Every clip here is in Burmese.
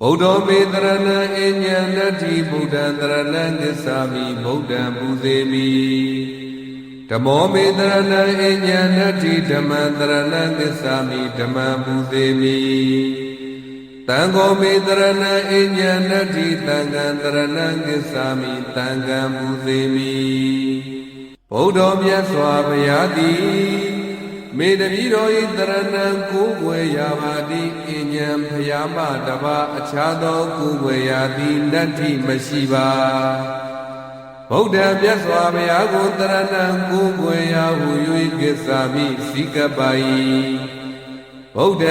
ဗုဒ္ဓမေတရဏံအညံနတ္ထိဗုဒ္ဓံတရဏံသစ္စာမိဗုဒ္ဓံပူဇေမိဓမ္မောမေတရဏံအညံနတ္ထိဓမ္မံတရဏံသစ္စာမိဓမ္မံပူဇေမိသံဃောမေတရဏံအညံနတ္ထိသံဃံတရဏံသစ္စာမိသံဃံပူဇေမိဗုဒ္ဓောမြတ်စွာဘုရားသည်မေတ္တိတော်ဤတရဏံကိုယ်ွယ်ရာပါတိအညံဖယားမတပါအခြားသောကိုယ်ွယ်ရာသည်နတ္ထိမရှိပါဗုဒ္ဓမြတ်စွာဘုရားကိုတရဏံကိုယ်ွယ်ရာဟု၍ကိစ္ဆာမိစိကပ္ပါယိဗုဒ္ဓ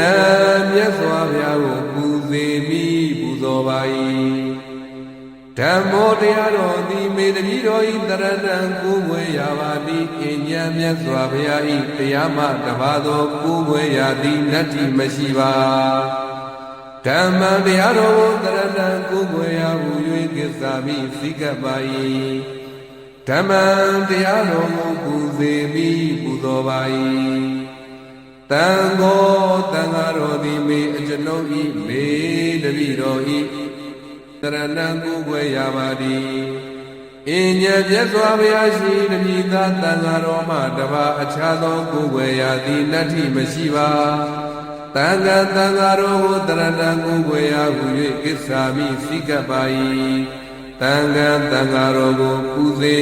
မြတ်စွာဘုရားကိုပူဇေမိပူဇော်ပါ၏ဓမ္မောတရားတော်သည်မေတ္တိတော်ဤတရဏံကိုယ်ွယ်ရာပါတိအညံမြတ်စွာဘုရားဤတရားမှတပါသောကိုယ်ွယ်ရာသည်နတ္ထိမရှိပါဓမ္မတရားတော်ကိုတရဏံကိုယ်ွယ်ရာဟု၍ကိစ္ဆာမိစိကပ္ပါယိဓမ္မတရားတော်ကိုပူဇေမိပူဇော်ပါ၏တံဃောတံဃာတော်သည်မေအကျွန်ုပ်ဤမေတပိတော်ဤတရဏံကိုယ်ွယ်ရာပါသည်အညံမြတ်စွာဘုရားရှိတမိသာတန်ဃာတော်မှတပါအခြားသောကိုယ်ွယ်ရာသည်နတ္ထိမရှိပါတန်ဃာတော်ကိုတရဏံကိုယ်ွယ်ရာဟု၍ကိစ္ဆာမိစိကပ္ပါယိတန်ဃာတော်ကိုပူဇေ